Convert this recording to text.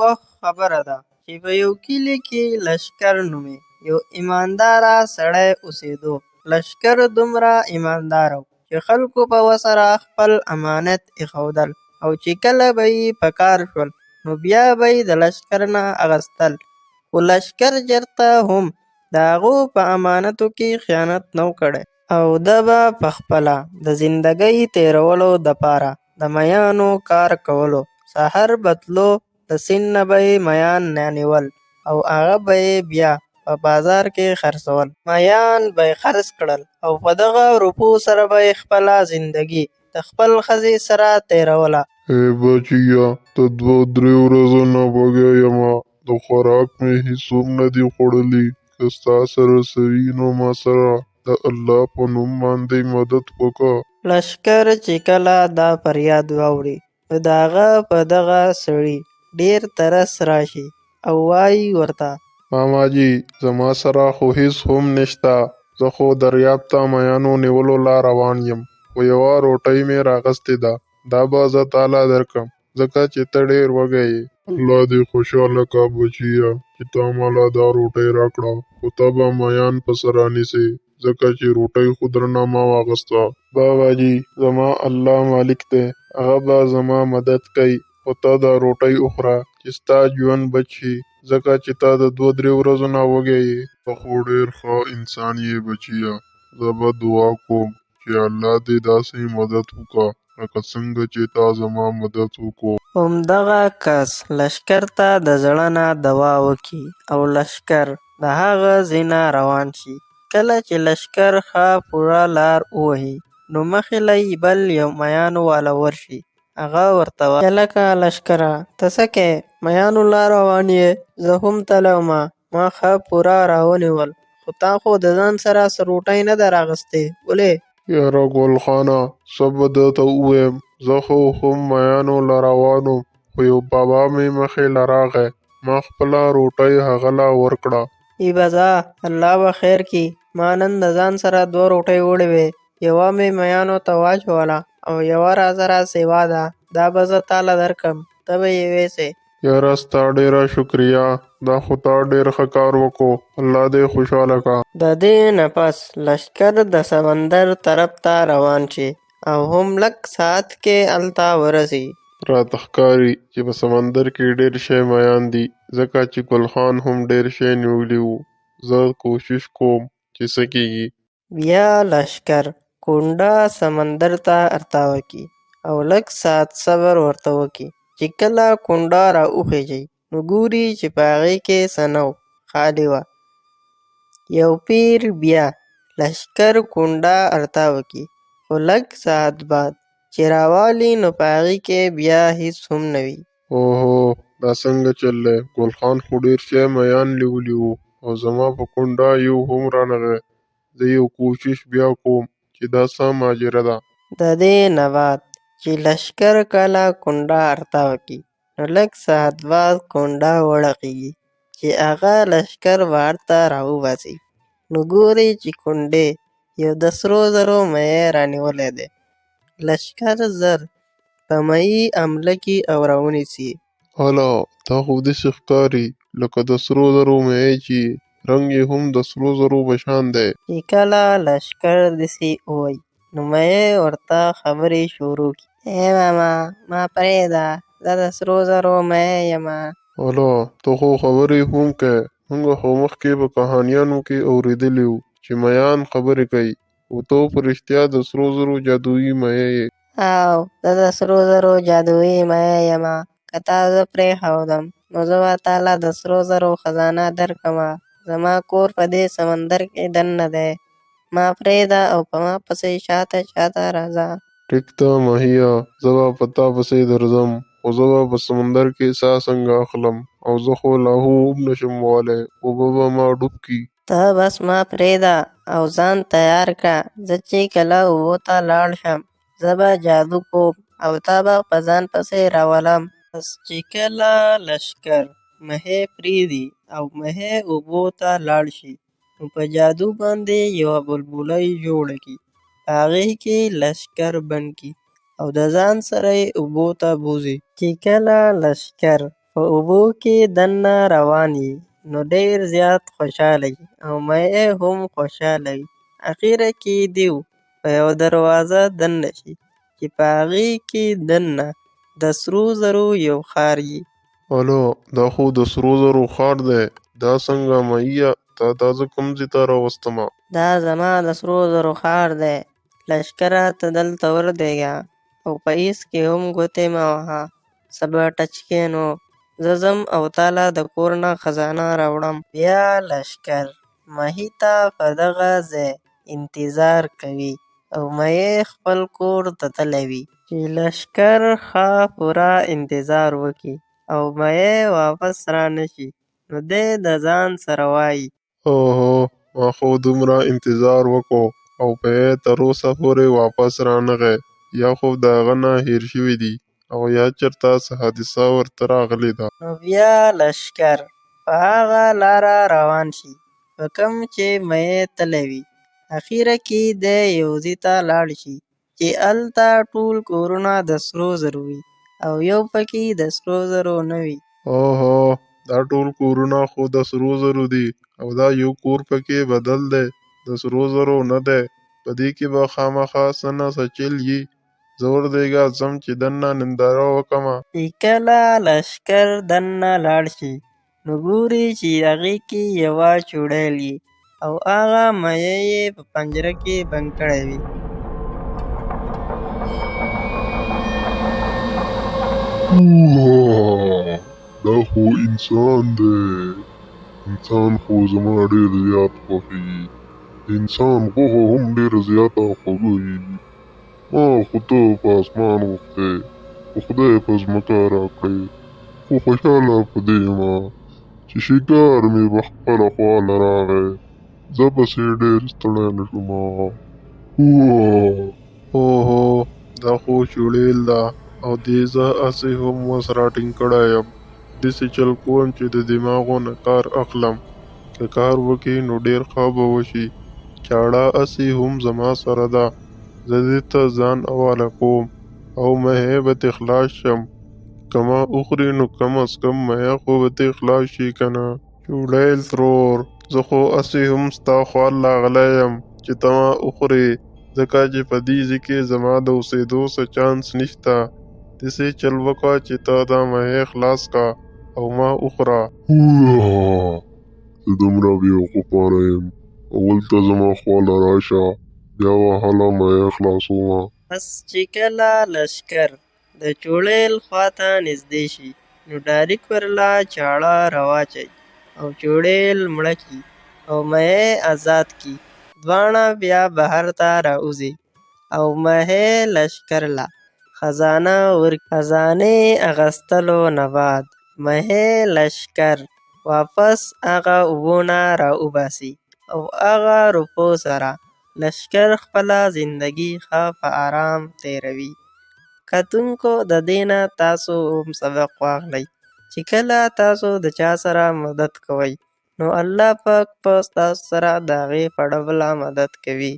وخت خبره ده چې په یو کلي کې لشکر نومې یو ایمانداره سړی اوسېدو. لشکر دومره ایماندار و چې خلکو په ورسره خپل امانت ایښودل، او چې کله به یې په کار شول نو بیا به یې د لشکر نه اخیستل. خو لشکر چېرته هم د هغو په امانتو کې خیانت نه و کړی، او ده به پخپله د زندګۍ تېرولو دپاره د میانو کار کولو. سحر به تلو، د سیند نه به یې میان رانیول او هغه به یې بیا په بازار کې خرڅول. میان به یې خرڅ کړل او په دغه روپو سره به یې خپله زندګي د خپل ښځې سره تېروله. ای بچیه، ته 2-3 ورځو نه وږی یمه، د خوراک مې هېڅ هم نه دي خوړلي. که ستا سره څه وي نو ما سره د الله په نوم باندې مدد وکړه. لشکر چې کله دا فریاد واوري نو د هغه په دغه سړي ډېر ترس راشي او وایي ورته: ماما جي، زما سره خو هېڅ هم نشته. زه خو دریاب ته میانو نیولو لا روان یم، خو یوه روټۍ مې راغستې ده، دا به زه تاله درکړم ځکه چې ته ډېر وږی یې. الله دې خوشحاله کا بچیه چې تا ماله دا روټۍ راکړه، خو ته به میان پسې رانیسې ځکه چې روټۍ خو درنه ما واغسته. بابا جي، زما الله مالک دی، هغه به زما مدد کوي، خو ته دا روټۍ وخوره چې ستا ژوند بچ شي ځکه چې ته د 2-3 ورځو نه وږی یې. ته خو ډېر ښه انسان یې بچیه. زه به دعا کوم چې الله دې داسې مدد وکړه لکه څنګه چې تا زما مدد وکړو. همدغه کس لشکر ته د زړه نه دعا وکړي او لشکر د هغه ځای نه روان شي. کله چې لشکر ښه پوره لار ووهي نو مخې له یې بل یو میانو والا ورشي. هغه ورته وایي: هلکه لشکره، ته څه کوې؟ میانو لار روان یې؟ زه هم تللی ومه، ما ښه پوره راونیول، خو تا خو د ځان سره څه روټۍ نه ده راغستې، ولې؟ یاره ګل خانه، څه به درته ووایم، زه خو هم میانو له روان وم، خو یو بابا مې مخې له راغی، ما خپله روټۍ هغه له ورکړه. ای به ځه، الله به خیر کړي. ما نن د ځان سره 2 روټۍ وړې وې، یوه مې میانو ته واچوله او یوه راسره سیوا ده، دا به زه تاله درکړم، ته به یې ویسې. یاره ستا ډېره شکریه، دا خو تا ډېر ښه کار وکړو، الله دې خوشحاله کا. د دې نه پس لشکر د سمندر طرف ته روان شي او هم لږ ساعت کې هلته ورسي. راته ښکاري چې په سمندر کې ډېر شی میان دي، ځکه چې ګل خان هم ډېر شی نیولی وو. زه کوشش کوم چې څه کېږي. بیا لشکر کونډه سمندر ته ارتاوه کي او لږ ساعت صبر ورته وکي. چې کله کونډه را وخیژي نو ګوري چې په هغې کې څه نه و، خالي وه. یو پیر بیا لشکر کونډه ارتاوه کي، خو لږ ساعت بعد چې راوالي نو په هغې کې بیا هېڅ هم نه وي. اوهو، دا څنګه چل دی؟ ګل خان خو ډېر شی میان نیولی وو او زما په کونډه یو هم رانغی. زه یو کوشش بیا کوم چې دا څه ماجره ده. د دې نه بعد چې لشکر کله کونډه ارتاوه کي نو لږ ساعت بعد کونډه وړقېږي چې هغه لشکر بهر ته راوباسي نو ګوري چې کونډې یو د سرو زرو مهی رانیولی دی. لشکر زر په مهي حمله کي او راونیسي. هله، دا خو داسې ښکاري لکه د سرو زرو مهی چې رنګ یې هم د سرو زرو په شان دی. چې کله لشکر داسې ووایي نو مهی ورته خبرې شروع کړي: ای ماما، ما پرېږده، زه د سرو زرو مهی یمه. هله، ته خو خبرې هم کوې، موږ خو مخکې په کهانیانو کې اورېدلي وو چې میان خبرې کوي، خو ته په رښتیا د سرو زرو جادويي مهی یې. او زه د سرو زرو جادويي مهی یمه، که تا زه پرېښودم نو زه به تاله د سرو زرو خزانه درکړمه. زما کور په دې سمندر کې دننه دی، ما پرېږده او په ما پسې شاته شاته راځه. ټیک ده مهیه، زه به په تا پسې درځم، خو زه به په سمندر کې ساه څنګه اخلم، او زه خو لاهو هم نشم وهلی، اوبه به ما ډوب کړي. ته بس ما پرېږده او ځان تیار کړه، زه چې کله اوبو ته لاړ شم زه به جادو کوم او تا به په ځان پسې راولم. پس چې کله لشکر مهی پرېږدي او مهی اوبو ته لاړ شي نو په جادو باندې یوه بلبلۍ جوړه کړي، په هغې کې لشکر بند کړي او د ځان سره یې اوبو ته بوځي. چې کله لشکر په اوبو کې دننه روان یې نو ډېر زیات خوشحاله یې او مې هم خوشحاله وي. اخره کې دیو په یو دروازه دننه شي چې په هغې کې دننه د سرو زرو یو ښار یي. الو دا خو د سرو زرو ښار دی. دا څنګه مهیه تا زه کوم ځای ته راوستمه؟ دا زما د سرو زرو ښار دی. لښکره ته دلته ودرېږه او په ایس کې هم ګوتې مه وهه. څه به ټچ کې نو زه ځم او تاله د کور نه خزانه راوړم. بیا لښکر مهي ته په دغه ځای انتظار کوي او مهی خپل کور ته تللی وي. چې لښکر ښه پوره انتظار وکړي او مهی واپس را نشي نو دی د ځان سره وایي اوهو ما خو دومره انتظار وکړو او پې تر اوسه پورې واپس رانغی. یا خو د هغه نه هېر شوي دي او یا چېرته څه حادثه ورته راغلې ده. نو بیا لښکر په هغه لاره روان شي په کوم چې مهی تللی وي. اخره کې دی یو ځای ته لاړ شي چې هلته ټول کورونه د سرو زرو وي او یو پکې د سرو زرو نه وي. اوهو دا ټول کورونه خو د سرو زرو دي او دا یو کور پکې بدل دی د سرو زرو نه دی. په دې کې به خامخا څه نه څه چل وي. زه ودرېږه ځم چې دننه ننداره وکړمه. چې کله لښکر دننه لاړ شي نو ګوري چې هغې کې یوه چوړیل وي او هغه مهی یې په پنجره کې بند کړی وي. دا خو انسان دی. انسان خو زما ډېر زیات خوښېږي. انسان غوښه هم ډېره زیاته خوږه وي. ما خو ته په اسمان غوښتی خو خدای په ځمکه راکړې. خو خوشحاله په دې یم چې شکار مې په خپله خواله راغی. زه پسې ډېر ستړی نه شوم. اوهو دا خو چوړیل ده او دې زه هسې هم وس راټینګ کړی یم. داسې چل کوم چې د دماغو نه کار اخلم. که کار وکړي نو ډېر ښه به وشي. چاړه هسې هم زما سره ده. زه دې ته ځان حواله کوم او مهی به ترې خلاص شم. که ما وخوري نو کم از کم مهی خو به ترې خلاص شي که نه. چوړیل ترور زه خو هسې هم ستا خوا راغلی یم چې ته ما وخورې ځکه چې په دې ځای کې زما د اوسېدو څه چانس نشته. داسې چل وکړه چې ته دا مهی خلاص کړه او ما وخوره. زه دومره بېوقوفه نه یم. اول ته زما خواله راشه بیا وهله مهی خلاصومه. پس چې کله لښکر د چوړیل خواته نږدې شي نو ډاریک ورله چاړه راواچوي او چوړیل مړه کړي او مهی ازاد کړي. دواړه بیا بهر ته راوځي او مهی لښکر له خزانه ورکړي. خزانې اخیستلو نه بعد مهی لښکر واپس هغه اوبو نه راوباسي او هغه روپو سره لښکر خپله زندګي ښه په آرام تېروي. کتونکو د دې نه تاسو هم سبق واخلئ چې کله تاسو د چا سره مدد کوئ نو الله پاک په ستاسو سره د هغې په ډول مدد کوي.